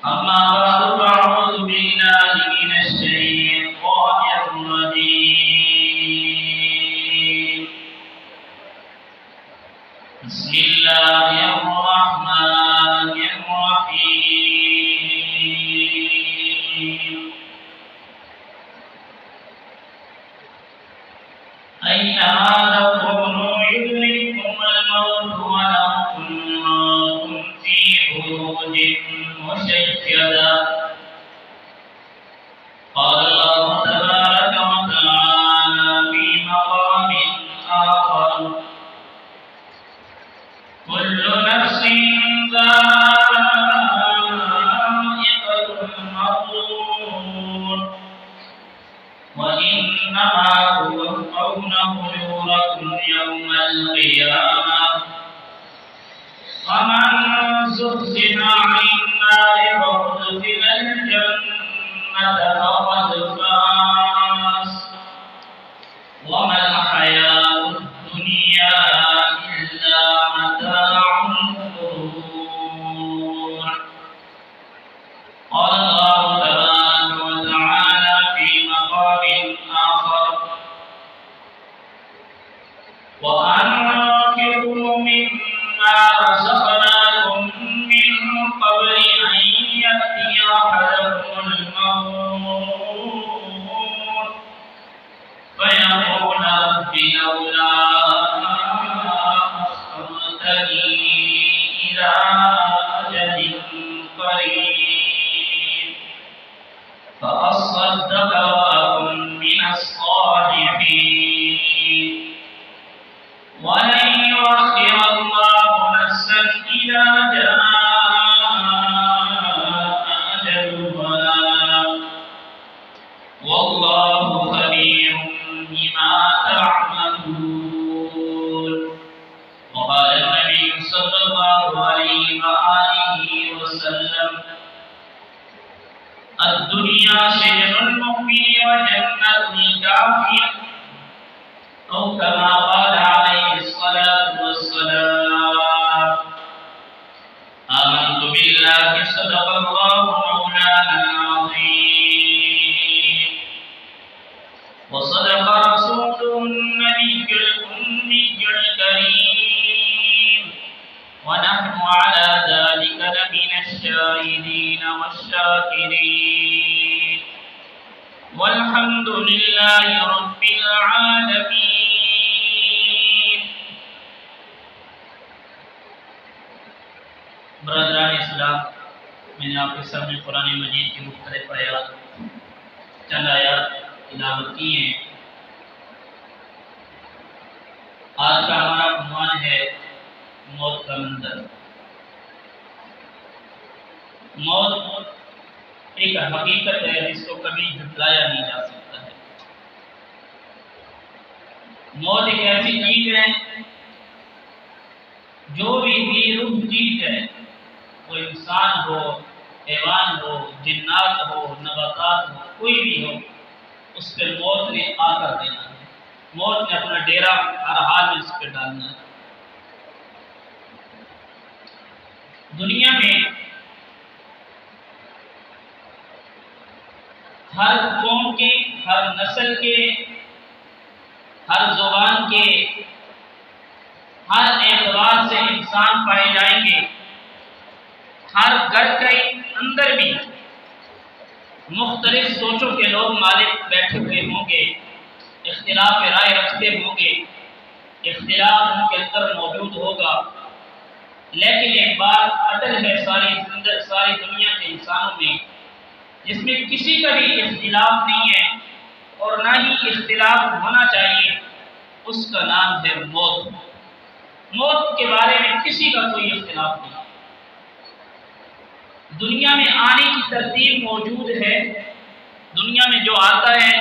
أما بعد فأعوذ بالله من الشيطان الرجيم. بسم الله الرحمن الرحيم. أينما تكونوا يدرككم الموت ولو كنتم في بروج مشيدة. قال الله تبارك وتعالى في مقام آخر: كل نفس ذائقة الموت وإنما توفون أجوركم يوم القيامة فمن زحزح عن النار وأدخل الجنة فقد فاز وما الحياة الدنيا إلا متاع الغرور. قال الله تبارك وتعالى في مقام آخر: وأنفقوا مما رزقناكم من قبل أن يأتي أحدكم الموت فيقول رب لولا أخرتني إلى أجل قريب فأصدق وأكن من الصالحين ولن يؤخر الله نفسا إذا جاء أجلها والله خبير بما تعملون. وقال النبي صلى الله عليه وآله وسلم: الدنيا سجن المؤمن وجنة الكافر، أو كما قال عليه الصلاة والسلام. آمنت بالله صدق الله مولانا العظيم وصدق رسوله النبي الأمي الكريم ونحن على ذلك لمن الشاهدين والشاكرين والحمد لله رب العالمين. برادران اسلام، میں نے آپ کے سامنے قرآن مجید کی مختلف آیات چند آیات تلاوت کی ہیں. آج کا ہمارا عنوان ہے موت کا منظر. موت ایک حقیقت ہے جس کو کبھی جھٹلایا نہیں جا سکتا ہے. موت ایک ایسی چیز ہے جو بھی روح چیز ہے، وہ انسان ہو، حیوان ہو، جنات ہو، نباتات ہو، کوئی بھی ہو، اس پہ موت نے آ کر دینا ہے. موت نے اپنا ڈیرا ہر حال میں اس پہ ڈالنا ہے. دنیا میں ہر قوم کے، ہر نسل کے، ہر زبان کے، ہر اعتبار سے انسان پائے جائیں گے. ہر گھر کے اندر بھی مختلف سوچوں کے لوگ مالک بیٹھے ہوئے ہوں گے، اختلاف رائے رکھتے ہوں گے، اختلاف ان کے اندر موجود ہوگا. لیکن ایک بات اٹل ہے ساری دنیا کے انسانوں میں، جس میں کسی کا بھی اختلاف نہیں ہے اور نہ ہی اختلاف ہونا چاہیے. اس کا نام ہے موت. موت کے بارے میں کسی کا کوئی اختلاف نہیں. دنیا میں آنے کی ترتیب موجود ہے. دنیا میں جو آتا ہے،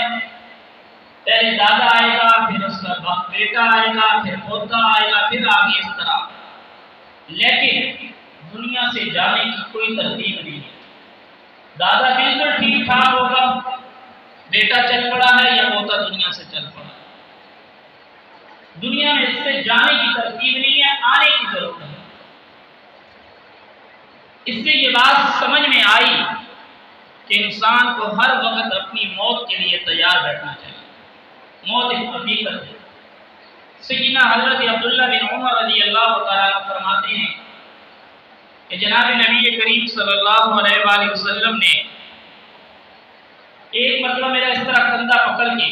پہلے دادا آئے گا، پھر اس کا بیٹا آئے گا، پھر پوتا آئے گا، پھر آگے اس طرح. لیکن دنیا سے جانے کی کوئی ترتیب نہیں ہے. دادا بالکل ٹھیک ٹھاک ہوگا، بیٹا چل پڑا ہے یا پوتا دنیا سے چل پڑا. دنیا میں اس سے جانے کی ترتیب نہیں ہے، آنے کی ضرورت ہے. اس سے یہ بات سمجھ میں آئی کہ انسان کو ہر وقت اپنی موت کے لیے تیار بیٹھنا چاہیے۔ موت ایک حقیقت ہے۔ سیدنا حضرت عبداللہ بن عمر رضی اللہ تعالیٰ عنہ فرماتے ہیں کہ جناب نبی کریم صلی اللہ علیہ وآلہ وسلم نے ایک مرتبہ میرا اس طرح کندھا پکڑ کے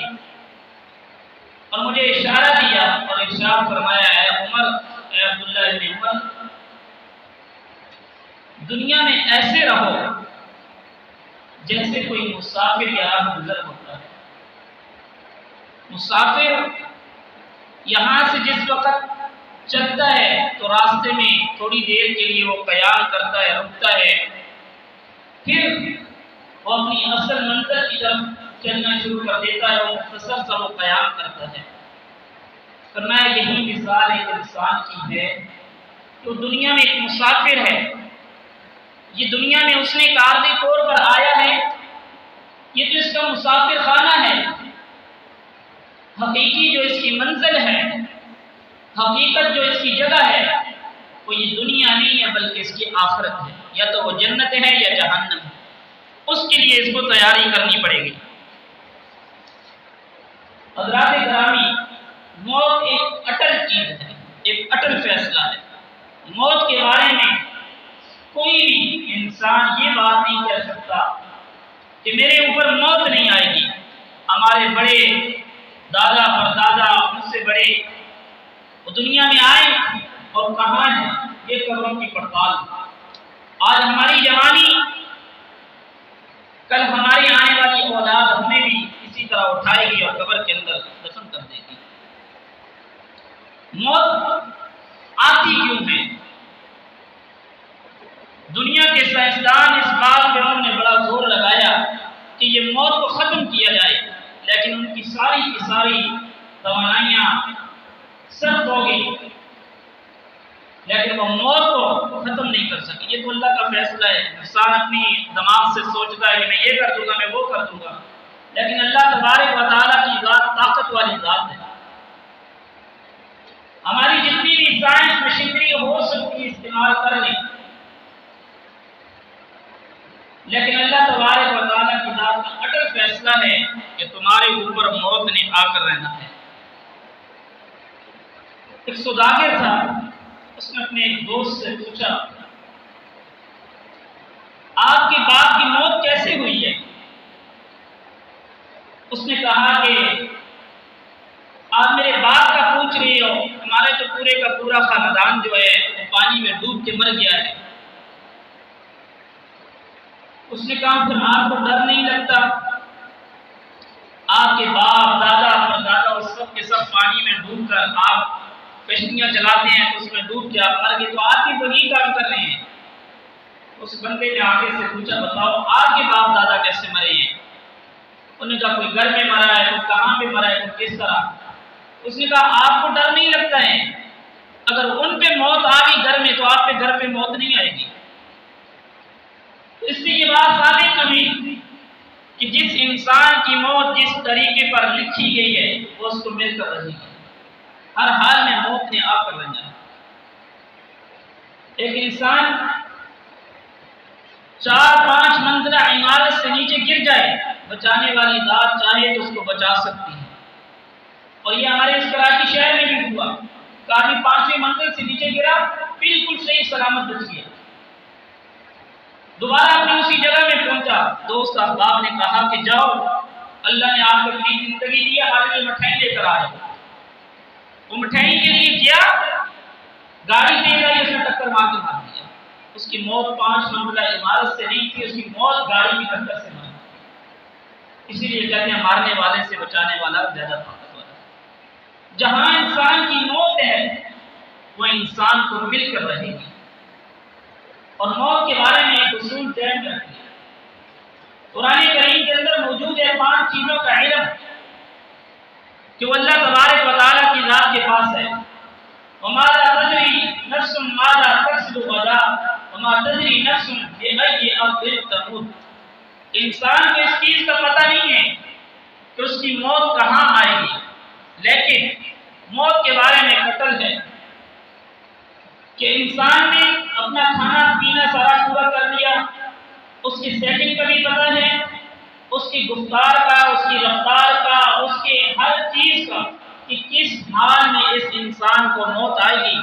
اور مجھے اشارہ دیا اور ارشاد فرمایا، اے عمر، اے عبداللہ بن عمر، دنیا میں ایسے رہو جیسے کوئی مسافر یا راہ گزر ہوتا ہے۔ مسافر یہاں سے جس وقت چلتا ہے تو راستے میں تھوڑی دیر کے لیے وہ قیام کرتا ہے، رکتا ہے، پھر وہ اپنی اصل منزل کی طرف چلنا شروع کر دیتا ہے، وہ مختصر سا وہ قیام کرتا ہے۔ فرمایا یہی مثال ایک انسان کی ہے تو دنیا میں ایک مسافر ہے، یہ دنیا میں اس نے ایک عارضی طور پر آیا ہے، یہ تو اس کا مسافر خانہ ہے۔ حقیقی جو اس کی منزل ہے، حقیقت جو اس کی جگہ ہے، وہ یہ دنیا نہیں ہے بلکہ اس کی آخرت ہے، یا تو وہ جنت ہے یا جہنم ہے۔ اس کے لیے اس کو تیاری کرنی پڑے گی۔ حضرات گرامی، موت ایک اٹل چیز ہے، ایک اٹل فیصلہ ہے۔ موت کے بارے میں کوئی بھی انسان یہ بات نہیں کہہ سکتا کہ میرے اوپر موت نہیں آئے گی۔ ہمارے بڑے دادا پردادا، ان سے بڑے، وہ دنیا میں آئے اور کہاں ہیں، یہ قبروں کی پڑتال۔ آج ہماری جوانی، کل ہماری آنے والی اولاد ہمیں بھی اسی طرح اٹھائے گی اور قبر کے اندر دفن کر دے گی۔ موت آتی کیوں ہے؟ دنیا کے سائنسدان اس بات پہ انہوں نے بڑا زور لگایا کہ یہ موت کو ختم کیا جائے، لیکن ان کی ساری کی ساری توانائیاں صرف ہو گئی، لیکن وہ موت کو ختم نہیں کر سکے۔ یہ تو اللہ کا فیصلہ ہے۔ انسان اپنی دماغ سے سوچتا ہے کہ میں یہ کر دوں گا، میں وہ کر دوں گا، لیکن اللہ تبارک و تعالیٰ کی ذات طاقت والی ذات ہے۔ ہماری جتنی بھی سائنس مشینری ہو سکتی استعمال کر لیں، لیکن اللہ تبارک و تعالیٰ کی ذات کا اٹل فیصلہ ہے کہ تمہارے اوپر موت نے آ کر رہنا ہے۔ ایک سوداگر تھا، اس نے اپنے ایک دوست سے پوچھا، آپ کے باپ کی موت کیسے ہوئی ہے؟ اس نے کہا کہ آپ میرے باپ کا پوچھ رہے ہو، ہمارے تو پورے کا پورا خاندان جو ہے وہ پانی میں ڈوب کے مر گیا ہے۔ اس نے کہا پھر آپ کو ڈر نہیں لگتا؟ آپ کے باپ دادا پردادا وہ سب کے سب پانی میں ڈوب کر، آپ کشتیاں چلاتے ہیں تو اس میں ڈوب کے آپ مر گئے، تو آپ بھی وہی کام کر رہے ہیں۔ اس بندے نے آگے سے پوچھا، بتاؤ آپ کے باپ دادا کیسے مرے ہیں؟ انہوں نے کہا کوئی گھر میں مرا ہے، کوئی کہاں پہ مرا ہے، کوئی کس طرح۔ اس نے کہا آپ کو ڈر نہیں لگتا ہے؟ اگر ان پہ موت آ گئی گھر میں تو آپ پہ گھر پہ موت نہیں آئے گی۔ اس سے یہ بات ثابت ہوئی کہ جس انسان کی موت جس طریقے پر لکھی گئی ہے وہ اس کو مل کر رہے گی، ہر حال میں موت نے آ کر رہنا ہے۔ ایک انسان 4-5 منزلہ عمارت سے نیچے گر جائے، بچانے والی ذات چاہے تو اس کو بچا سکتی ہے، اور یہ ہمارے اس کراچی شہر میں بھی ہوا کہ آدمی 5ویں منزل سے نیچے گرا، بالکل صحیح سلامت بچ گیا، دوبارہ اپنی اسی جگہ میں پہنچا۔ دوست احباب نے کہا کہ جاؤ، اللہ نے آپ کو اتنی زندگی دی، ہمارے لیے مٹھائی لے کر آئے۔ وہ مٹھائی کے لیے گیا، گاڑی تیز آئی، اس نے ٹکر مار کے مار دیا۔ اس کی موت 5 منزلہ عمارت سے نہیں تھی، اس کی موت گاڑی کی ٹکر سے ماری۔ اسی لیے کہتے ہیں مارنے والے سے بچانے والا زیادہ طاقتور ہے۔ جہاں انسان کی موت ہے وہ انسان کو مل کر رہے گی، اور موت کے بارے میں ایک اصول قائم کرتی ہے۔ قرآن کریم کے اندر موجود ہے 5 چیزوں کا علم کہ وہ اللہ تبارک و تعالیٰ کی ذات کے پاس ہے۔ وَمَا لَا تَدْرِي نَفْسٌ مَاذَا تَكْسِبُ غَدًا وَمَا تَدْرِي نَفْسٌ بِأَيِّ أَرْضٍ تَمُوتُ۔ انسان کو اس چیز کا پتہ نہیں ہے کہ اس کی موت کہاں آئے گی، لیکن موت کے بارے میں قتل ہے کہ انسان نے اپنا کھانا پینا سارا پورا کر لیا، اس کی سیٹنگ کا بھی پتہ ہے، اس کی گفتار کا، اس کی رفتار کا، اس کے ہر چیز کا کہ کس حال میں اس انسان کو موت آئے گی۔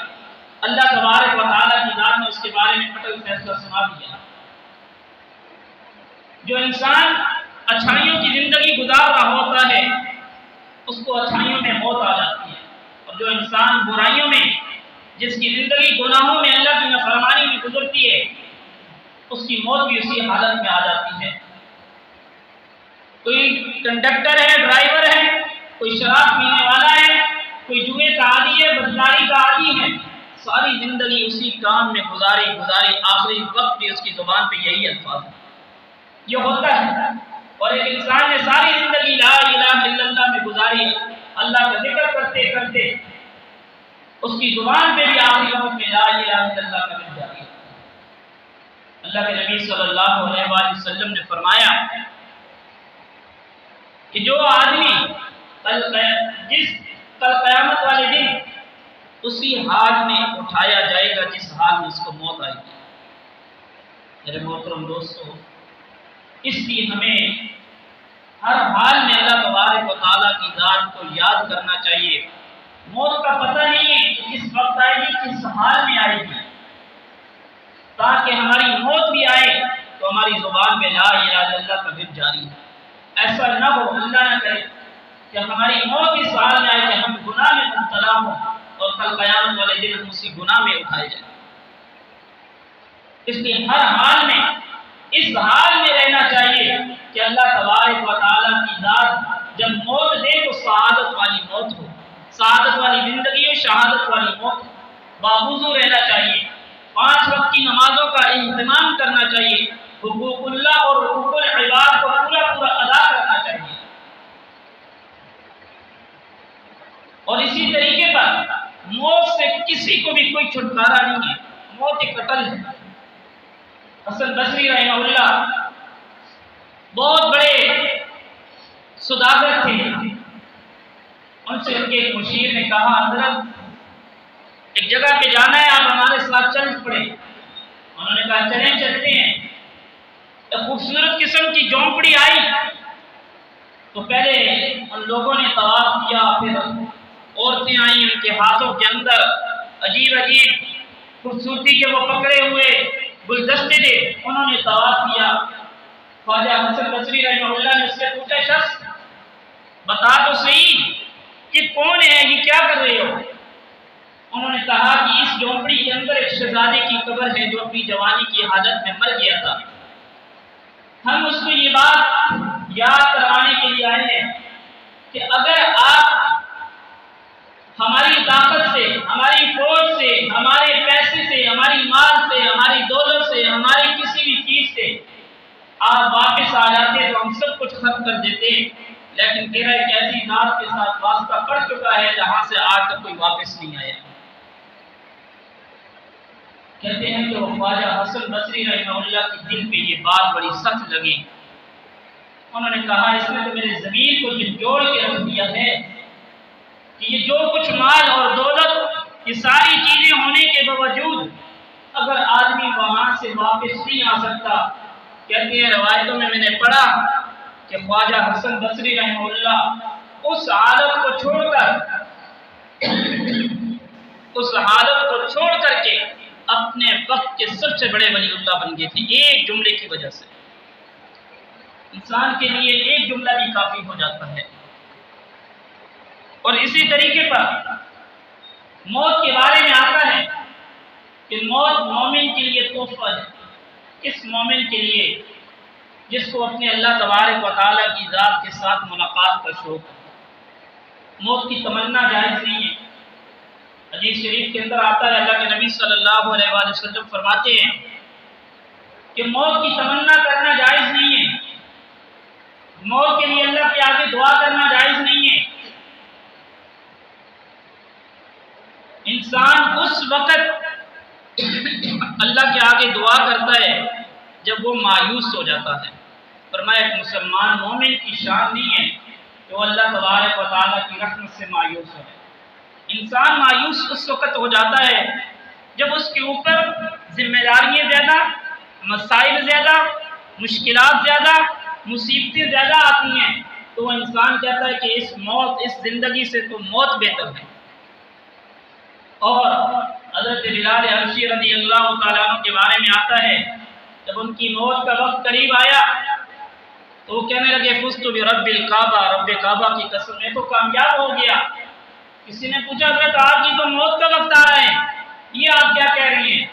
اللہ تبارک و تعالیٰ کی ذات نے اس کے بارے میں اٹل فیصلہ سنا دیا۔ جو انسان اچھائیوں کی زندگی گزار رہا ہوتا ہے اس کو اچھائیوں میں موت آ جاتی ہے، اور جو انسان برائیوں میں، جس کی زندگی گناہوں میں، اللہ کی نافرمانی میں گزرتی ہے، اس کی موت بھی اسی حالت میں آ جاتی ہے۔ کوئی کنڈکٹر ہے، ڈرائیور ہے، کوئی شراب پینے والا ہے، کوئی جوئے کا عادی ہے، بدکاری کا عادی ہے، ساری زندگی اسی کام میں گزاری، آخری وقت بھی اس کی زبان پہ یہی الفاظ ہیں۔ یہ ہوتا ہے، اور ایک انسان نے ساری زندگی لا الہ الا اللہ میں گزاری، اللہ کا ذکر کرتے کرتے اس کی زبان پہ بھی آخری وقت میں لا الہ الا اللہ کا مل جاتی ہے۔ اللہ کے نبی صلی اللہ علیہ وآلہ وسلم نے فرمایا کہ جو آدمی کل قیامت والے دن اسی حال میں اٹھایا جائے گا جس حال میں اس کو موت آئے گی۔ میرے محترم دوستو، اس لیے ہمیں ہر حال میں اللہ تبارک و تعالیٰ کی ذات کو یاد کرنا چاہیے۔ موت کا پتہ نہیں ہے کہ کس وقت آئے گی، کس حال میں آئے گی، تاکہ ہماری موت بھی آئے تو ہماری زبان میں لا الہ الا اللہ کا ذکر جاری ہے۔ ایسا نہ ہو، اللہ نہ کرے کہ ہماری موت اس حال میں آئے کہ ہم گناہ میں مبتلا ہوں اور کل قیامت والے دن ہم اسی گناہ میں اٹھائے جائیں۔ اس لیے ہر حال میں اس حال میں رہنا چاہیے کہ اللہ تبارک و تعالیٰ کی ذات جب موت دے تو سعادت والی موت ہو، سعادت والی زندگی ہو، شہادت والی موت ہو۔ باوضو رہنا چاہیے، 5 وقت کی نمازوں کا اہتمام کرنا چاہیے، حقوق اللہ اور حقوق العباد کو پورا ادا کرنا چاہیے، اور اسی طریقے پر موت سے کسی کو بھی کوئی چھٹکارا نہیں ہے، موت ایک قتل ہے۔ حسن بصری رحمہ اللہ بہت بڑے سوداگر تھے، ان سے ان کے ایک مشیر نے کہا حضرت ایک جگہ پہ جانا ہے، آپ ہمارے ساتھ چل پڑے۔ انہوں نے کہا چلتے ہیں۔ ایک خوبصورت قسم کی جھونپڑی آئی تو پہلے ان لوگوں نے طواف کیا، پھر عورتیں آئیں، ان کے ہاتھوں کے اندر عجیب خوبصورتی کے وہ پکڑے ہوئے گلدستے تھے، انہوں نے طواف کیا۔ خواجہ حسن بصری رحمہ اللہ نے اس سے پوچھا شخص بتا تو صحیح کہ کون ہے، یہ کیا کر رہے ہو؟ انہوں نے کہا کہ اس جھونپڑی کے اندر ایک شہزادے کی قبر ہے جو اپنی جوانی کی حالت میں مر گیا تھا، ہم اس کو یہ بات یاد کروانے کے لیے آئے ہیں کہ اگر آپ ہماری طاقت سے، ہماری فوج سے، ہمارے پیسے سے، ہماری مال سے، ہماری دولت سے، ہماری کسی بھی چیز سے آپ واپس آ جاتے تو ہم سب کچھ ختم کر دیتے، لیکن تیرا ایک ایسی ذات کے ساتھ واسطہ پڑ چکا ہے جہاں سے آج تک کوئی واپس نہیں آیا۔ کہتے ہیں کہ وہ خواجہ حسن بصری رحمہ اللہ کے دل پہ یہ بات بڑی سخت لگی۔ انہوں نے کہا اس نے تو میرے ضمیر کو جھنجھوڑ کے رکھ دیا ہے کہ یہ جو کچھ مال اور دولت، یہ ساری چیزیں ہونے کے باوجود اگر آدمی وہاں سے واپس نہیں آ سکتا، کہتے ہیں روایتوں میں نے پڑھا کہ خواجہ حسن بصری رحمہ اللہ اس حالت کو چھوڑ کر کے اپنے وقت کے سب سے بڑے ولی اللہ بن گئے تھے، ایک جملے کی وجہ سے۔ انسان کے لیے ایک جملہ بھی کافی ہو جاتا ہے۔ اور اسی طریقے پر موت کے بارے میں آتا ہے کہ موت مومن کے لیے تحفہ ہے۔ اس مومن کے لیے جس کو اپنے اللہ تبارک و تعالیٰ کی ذات کے ساتھ ملاقات کا شوق ہے، موت کی تمنا جائز نہیں ہے۔ حدیث شریف کے اندر آتا ہے، اللہ کے نبی صلی اللہ علیہ وآلہ وسلم فرماتے ہیں کہ موت کی تمنا کرنا جائز نہیں ہے، موت کے لیے اللہ کے آگے دعا کرنا جائز نہیں ہے۔ انسان اس وقت اللہ کے آگے دعا کرتا ہے جب وہ مایوس ہو جاتا ہے۔ فرمایا کہ مسلمان مومن کی شان نہیں ہے کہ وہ اللہ تبارک و تعالیٰ کی رحمت سے مایوس ہو۔ انسان مایوس اس وقت ہو جاتا ہے جب اس کے اوپر ذمہ داریاں زیادہ، مسائل زیادہ، مشکلات زیادہ، مصیبتیں زیادہ آتی ہیں، تو وہ انسان کہتا ہے کہ اس زندگی سے تو موت بہتر ہے۔ اور حضرت بلال حبشی رضی اللہ تعالیٰ عنہ کے بارے میں آتا ہے، جب ان کی موت کا وقت قریب آیا تو وہ کہنے لگے فزت برب الکعبہ، رب کعبہ کی قسم میں تو کامیاب ہو گیا۔ کسی نے پوچھا حضرت آپ کی تو موت کا وقت آ رہا ہے، یہ آپ کیا کہہ رہی ہیں؟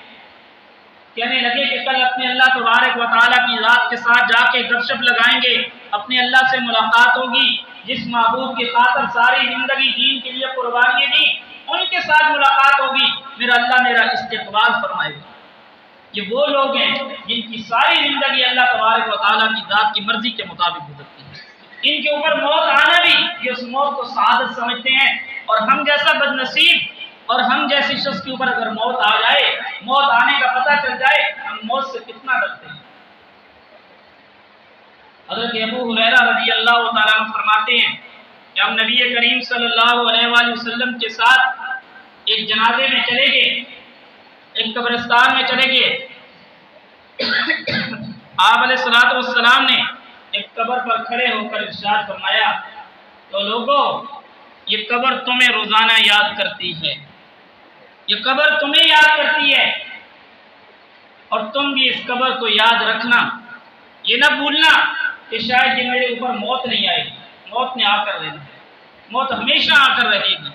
کہنے لگے کہ کل اپنے اللہ تبارک و تعالیٰ کی ذات کے ساتھ جا کے گپ شپ لگائیں گے، اپنے اللہ سے ملاقات ہوگی، جس معبود کی خاطر ساری زندگی دین کے لیے قربانی دی، ان کے ساتھ ملاقات ہوگی، میرا اللہ میرا استقبال فرمائے گا۔ یہ وہ لوگ ہیں جن کی ساری زندگی اللہ تبارک و تعالیٰ کی ذات کی مرضی کے مطابق گزرتی ہے۔ ان کے اوپر موت آنا بھی یہ اس موت کو سعادت سمجھتے ہیں، اور ہم جیسا بد نصیب اور ہم جیسی شخص کے اوپر اگر موت آ جائے، موت آنے کا پتہ چل جائے، ہم موت سے کتنا ڈرتے ہیں۔ حضرت ابو ہریرہ رضی اللہ تعالیٰ عنہ فرماتے ہیں کہ ہم نبی کریم صلی اللہ علیہ وآلہ وسلم کے ساتھ ایک جنازے میں چلے گئے، ایک قبرستان میں چلے گئے۔ آپ علیہ الصلوۃ والسلام نے ایک قبر پر کھڑے ہو کر ارشاد فرمایا، تو لوگوں یہ قبر تمہیں روزانہ یاد کرتی ہے، یہ قبر تمہیں یاد کرتی ہے، اور تم بھی اس قبر کو یاد رکھنا، یہ نہ بھولنا کہ شاید یہ میرے اوپر موت نہیں آئے گی، موت نے آ کر رہنا ہے، موت ہمیشہ آ کر رہے گی۔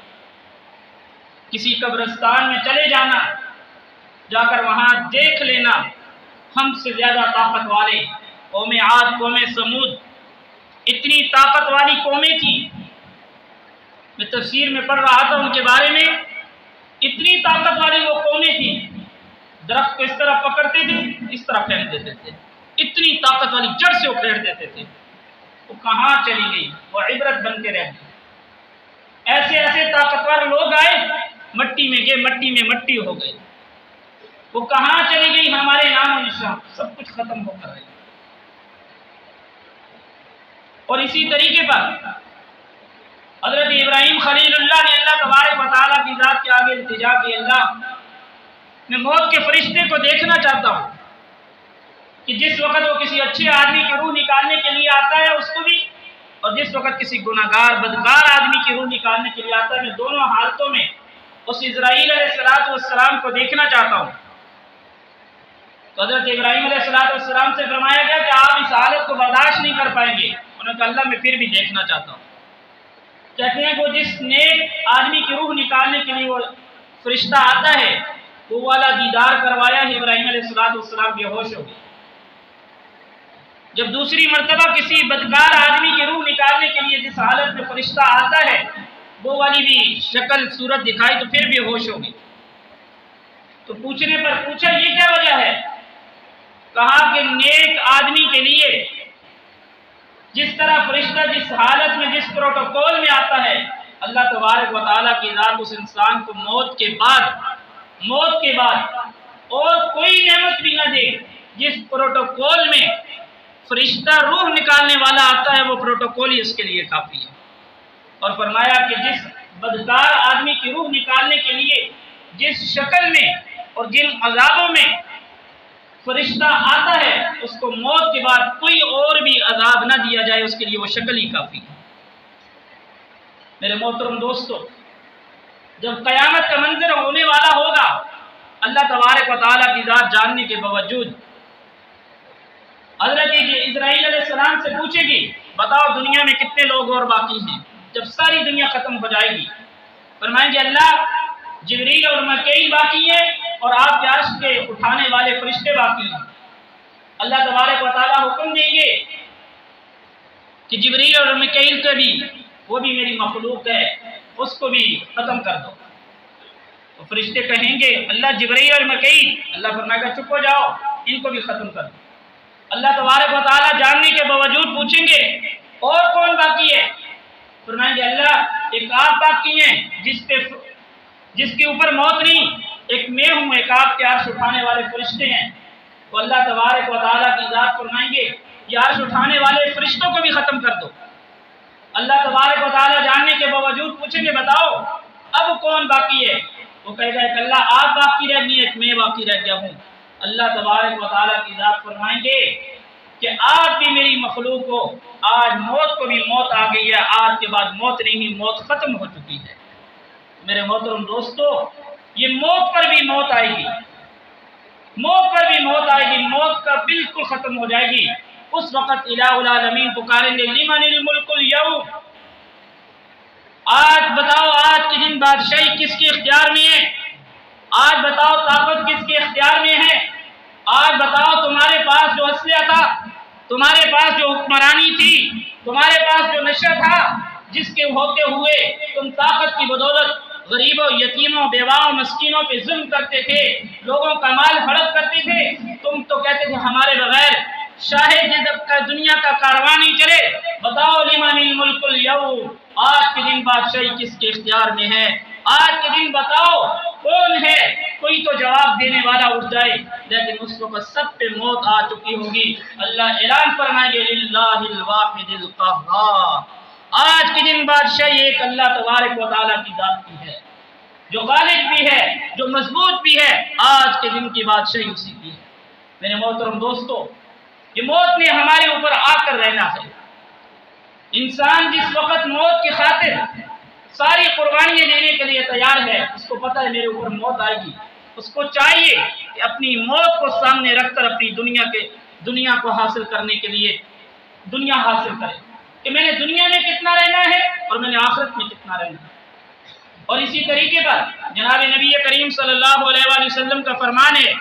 کسی قبرستان میں چلے جانا، جا کر وہاں دیکھ لینا ہم سے زیادہ طاقت والے قوم عاد، قوم سمود، اتنی طاقت والی قومیں تھیں، میں تفسیر میں پڑھ رہا تھا ان کے بارے میں، اتنی طاقت والی وہ قومیں تھیں، درخت کو اس طرح پکڑتے تھے اس طرح پھینک دیتے تھے، اتنی طاقت والی جڑ سے اکھیڑ دیتے تھے۔ وہ کہاں چلی گئی؟ وہ عبرت بن کے رہ گئی۔ ایسے ایسے طاقتور لوگ آئے، مٹی میں گئے، مٹی میں مٹی ہو گئے۔ وہ کہاں چلی گئی؟ ہمارے نام و نشان سب کچھ ختم ہو کر رہے۔ اور اسی طریقے پر حضرت ابراہیم خلیل اللہ نے اللہ تبارک و تعالیٰ کی ذات کے آگے التجا کی، اللہ میں موت کے فرشتے کو دیکھنا چاہتا ہوں کہ جس وقت وہ کسی اچھے آدمی کی روح نکالنے کے لیے آتا ہے اس کو بھی، اور جس وقت کسی گناہگار بدکار آدمی کی روح نکالنے کے لیے آتا ہے، میں دونوں حالتوں میں اس اسرائیل علیہ السلام کو دیکھنا چاہتا ہوں۔ تو حضرت ابراہیم علیہ السلام سے فرمایا گیا کہ آپ اس حالت کو برداشت نہیں کر پائیں گے۔ انہوں نے کہا اللہ میں پھر بھی دیکھنا چاہتا ہوں۔ کہتے ہیں وہ جس نیک آدمی کی روح نکالنے کے لیے وہ فرشتہ آتا ہے، وہ والا دیدار کروایا ہے، ابراہیم علیہ السلام بے ہوش ہو گئے۔ جب دوسری مرتبہ کسی بدکار آدمی کی روح نکالنے کے لیے جس حالت میں فرشتہ آتا ہے، وہ والی بھی شکل صورت دکھائی تو پھر بے ہوش ہو گئی۔ تو پوچھنے پر پوچھا یہ کیا وجہ ہے؟ کہا کہ نیک آدمی کے لیے جس طرح فرشتہ جس حالت میں جس پروٹوکول میں آتا ہے، اللہ تبارک و تعالیٰ کی ذات اس انسان کو موت کے بعد اور کوئی نعمت بھی نہ دے، جس پروٹوکول میں فرشتہ روح نکالنے والا آتا ہے وہ پروٹوکول ہی اس کے لیے کافی ہے۔ اور فرمایا کہ جس بدکار آدمی کی روح نکالنے کے لیے جس شکل میں اور جن عذابوں میں فرشتہ آتا ہے، اس کو موت کے بعد کوئی اور بھی عذاب نہ دیا جائے، اس کے لیے وہ شکل ہی کافی ہے۔ میرے محترم دوستو، جب قیامت کا منظر ہونے والا ہوگا، اللہ تبارک و تعالیٰ کی ذات جاننے کے باوجود حضرت اسرائیل علیہ السلام سے پوچھے گی بتاؤ دنیا میں کتنے لوگ اور باقی ہیں جب ساری دنیا ختم ہو جائے گی؟ فرمائیں گے اللہ جبریل اور میکائیل باقی ہیں اور آپ کے عرش کے اٹھانے والے فرشتے باقی ہیں۔ اللہ تبارک و تعالیٰ حکم دیں گے کہ جبریل اور میکائیل کو بھی، وہ بھی میری مخلوق ہے، اس کو بھی ختم کر دو۔ تو فرشتے کہیں گے اللہ جبریل اور میکائیل، اللہ فرمائے گا چپ ہو جاؤ، ان کو بھی ختم کر دو۔ اللہ تبارک و تعالیٰ جاننے کے باوجود پوچھیں گے اور کون باقی ہے؟ فرمائیں گے اللہ ایک آپ باقی ہیں جس کے اوپر موت نہیں، ایک میں ہوں، ایک آپ کے عرش اٹھانے والے فرشتے ہیں۔ تو اللہ تبارک و تعالیٰ کی ذات فرمائیں گے یہ عرش اٹھانے والے فرشتوں کو بھی ختم کر دو۔ اللہ تبارک و تعالیٰ جاننے کے باوجود پوچھیں گے بتاؤ اب کون باقی ہے؟ وہ کہے گا کہ اللہ آپ باقی رہ گئی ہیں، میں باقی رہ گیا ہوں۔ اللہ تبارک و تعالیٰ کی ذات فرمائیں گے کہ آپ بھی میری مخلوق ہو، آج موت کو بھی موت آ گئی ہے، آج کے بعد موت نہیں، موت ختم ہو چکی ہے۔ میرے محترم دوستو، یہ موت پر بھی موت آئے گی، موت پر بھی موت آئے گی، موت کا بالکل ختم ہو جائے گی۔ اس وقت الہ العالمین پکاریں گے لمن الملک اليوم، آج بتاؤ آج کے دن بادشاہی کس کے اختیار میں ہے؟ آج بتاؤ طاقت کس کے اختیار میں ہے؟ آج بتاؤ تمہارے پاس جو اسلحہ تھا، تمہارے پاس جو حکمرانی تھی، تمہارے پاس جو نشہ تھا، جس کے ہوتے ہوئے تم طاقت کی بدولت غریبوں، یتیموں، بیواؤں، مسکینوں پہ ظلم کرتے تھے، لوگوں کا مال ہڑپ کرتے تھے، تم تو کہتے تھے ہمارے بغیر شاہد جب کا دنیا کا کاروان نہیں چلے۔ بتاؤ لمن الملک اليوم، آج کے دن بادشاہی کس کے اختیار میں ہے؟ آج کے دن بتاؤ کون ہے؟ کوئی تو جواب دینے والا اٹھ جائے، لیکن اس وقت سب پہ موت آ چکی ہوگی۔ اللہ اعلان فرمائیں گے للہ الواحد القہار، آج کے دن بادشاہی ایک اللہ تبارک و تعالیٰ کی ذات کی ہے، جو غالب بھی ہے، جو مضبوط بھی ہے۔ آج کے دن کی بادشاہی اسی کی ہے۔ میرے محترم دوستو، یہ موت نے ہمارے اوپر آ کر رہنا ہے۔ انسان جس وقت موت کی خاطر ساری قربانیاں دینے کے لیے تیار ہے، اس کو پتہ ہے میرے اوپر موت آئے گی، اس کو چاہیے کہ اپنی موت کو سامنے رکھ کر اپنی دنیا کو حاصل کرنے کے لیے دنیا حاصل کرے، کہ میں نے دنیا میں کتنا رہنا ہے اور میں نے آخرت میں کتنا رہنا ہے۔ اور اسی طریقے پر جناب نبی کریم صلی اللہ علیہ وآلہ وسلم کا فرمان ہے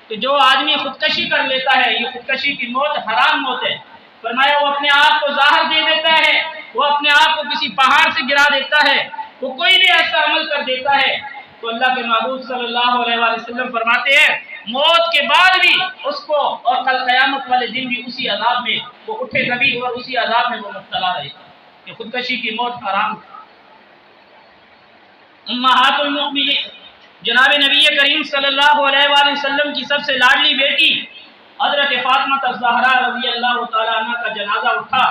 کہ جو آدمی خودکشی کر لیتا ہے، یہ خودکشی کی موت حرام موت ہے۔ فرمایا وہ اپنے آپ کو زہر دے دیتا ہے، وہ اپنے آپ کو کسی پہاڑ سے گرا دیتا ہے، وہ کوئی بھی ایسا عمل کر دیتا ہے تو اللہ کے محبوب صلی اللہ علیہ وآلہ وسلم فرماتے ہیں موت کے بعد بھی اس کو اور کل قیامت والے دن بھی اسی عذاب میں وہ اٹھے کبھی اور اسی عذاب میں وہ مبتلا رہے گا۔ کہ خودکشی کی موت حرام ہے۔ امہات المؤمنین جناب نبی کریم صلی اللہ علیہ وآلہ وسلم کی سب سے لاڈلی بیٹی حضرت فاطمہ الزہرا رضی اللہ تعالیٰ عنہ کا جنازہ اٹھا۔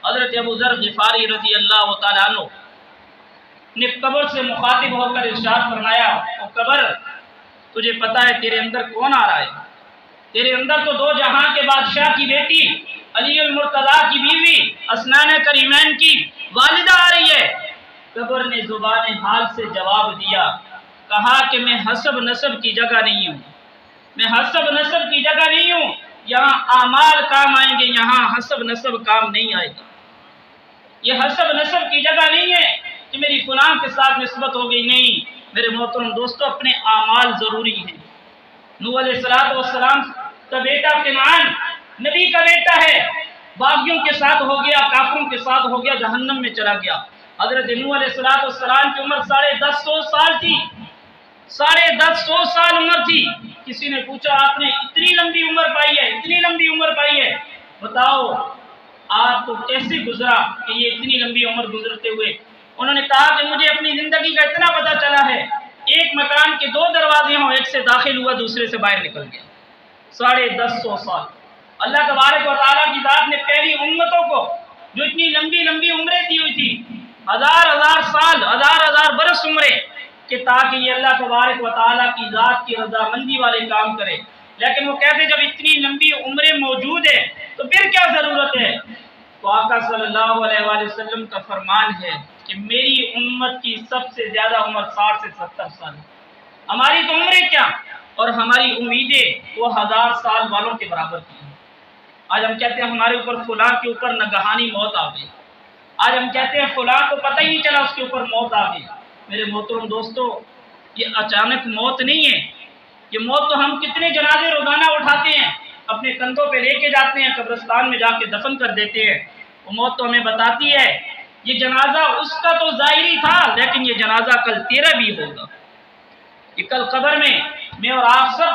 حضرت ابو ذر غفاری رضی اللہ تعالیٰ عنہ نے قبر سے مخاطب ہو کر ارشاد فرمایا، او قبر تجھے پتا ہے تیرے اندر کون آ رہا ہے؟ تیرے اندر تو دو جہاں کے بادشاہ کی بیٹی علی المرتضیٰ کی بیوی اسنان کریمین کی والدہ آ رہی ہے۔ قبر نے زبان حال سے جواب دیا، کہا کہ میں حسب نسب کی جگہ نہیں ہوں، میں حسب نسب کی جگہ نہیں ہوں، یہاں اعمال کام آئیں گے، یہاں حسب نسب کام نہیں آئے گا۔ یہ حسب نسب کی جگہ نہیں ہے کہ میری فلاں کے ساتھ نسبت ہو گئی، نہیں میرے محترم دوستو، اپنے اعمال ضروری ہیں۔ نوح علیہ السلام کا بیٹا کنعان نبی کا بیٹا ہے، باغیوں کے ساتھ ہو گیا، کافروں کے ساتھ ہو گیا، جہنم میں چلا گیا۔ حضرت نوح علیہ السلام کی عمر 1050 سال تھی، 1050 سال عمر تھی۔ کسی نے پوچھا آپ نے اتنی لمبی عمر پائی ہے، اتنی لمبی عمر پائی ہے، بتاؤ آپ کو کیسے گزرا کہ یہ اتنی لمبی عمر گزرتے ہوئے؟ انہوں نے کہا کہ مجھے اپنی زندگی کا اتنا پتہ چلا ہے، ایک مکان کے 2 دروازے ہوں، ایک سے داخل ہوا دوسرے سے باہر نکل گیا۔ 1050 سال اللہ تبارک و تعالیٰ کی ذات نے پہلی امتوں کو جو اتنی لمبی لمبی عمریں دی ہوئی تھی، 1000 سال، 1000 برس عمریں، کہ تاکہ یہ اللہ تبارک و تعالیٰ کی ذات کی رضامندی والے کام کرے۔ لیکن وہ کہتے جب اتنی لمبی عمریں موجود ہیں تو پھر کیا ضرورت ہے؟ تو آقا صلی اللہ علیہ وآلہ وسلم کا فرمان ہے کہ میری امت کی سب سے زیادہ عمر 60 سے 70 سال ہے۔ ہماری تو عمریں کیا اور ہماری امیدیں وہ 1000 سال والوں کے برابر کی ہیں۔ آج ہم کہتے ہیں ہمارے اوپر فلاں کے اوپر ناگہانی موت آ گئی، آج ہم کہتے ہیں فلاں کو پتہ ہی نہیں چلا اس کے اوپر موت آ گئی۔ میرے محترم دوستو، یہ اچانک موت نہیں ہے، یہ موت تو ہم کتنے جنازے روزانہ اٹھاتے ہیں، اپنے کندھوں پہ لے کے جاتے ہیں، قبرستان میں جا کے دفن کر دیتے ہیں۔ وہ موت تو ہمیں بتاتی ہے یہ جنازہ اس کا تو ظاہری تھا، لیکن یہ جنازہ کل تیرا بھی ہوگا۔ کہ کل قبر میں اور آپ سب،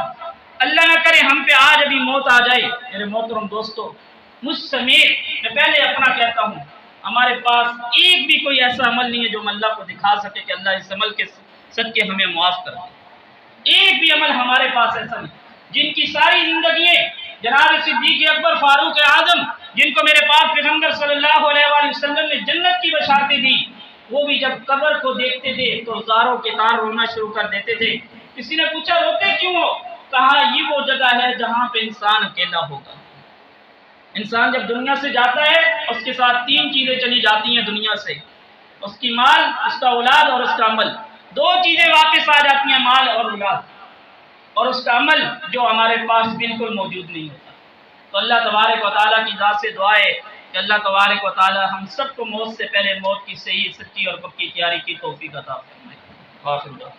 اللہ نہ کرے ہم پہ آج ابھی موت آ جائے۔ میرے محترم دوستو، مجھ سمیت میں پہلے اپنا کہتا ہوں، ہمارے پاس ایک بھی کوئی ایسا عمل نہیں ہے جو ہم اللہ کو دکھا سکے کہ اللہ اس عمل کے صدقے ہمیں معاف کر دے۔ ایک بھی عمل ہمارے پاس ایسا نہیں، جن کی ساری زندگییں جناب صدیق اکبر فاروق اعظم، جن کو میرے پاک پیغمبر صلی اللہ علیہ وآلہ وسلم نے جنت کی بشارتیں دی، وہ بھی جب قبر کو دیکھتے تھے تو زاروں کے تار رونا شروع کر دیتے تھے۔ کسی نے پوچھا روتے کیوں ہو؟ کہا یہ وہ جگہ ہے جہاں پہ انسان اکیلا ہوگا۔ انسان جب دنیا سے جاتا ہے اس کے ساتھ تین چیزیں چلی جاتی ہیں دنیا سے، اس کی مال، اس کا اولاد اور اس کا عمل۔ دو چیزیں واپس آ جاتی ہیں، مال اور اولاد، اور اس کا عمل جو ہمارے پاس بالکل موجود نہیں ہوتا۔ تو اللہ تبارک و تعالیٰ کی ذات سے دعا ہے کہ اللہ تبارک و تعالیٰ ہم سب کو موت سے پہلے موت کی صحیح، سچی اور پکی تیاری کی توفیق عطا فرمائے۔ آخر دعا۔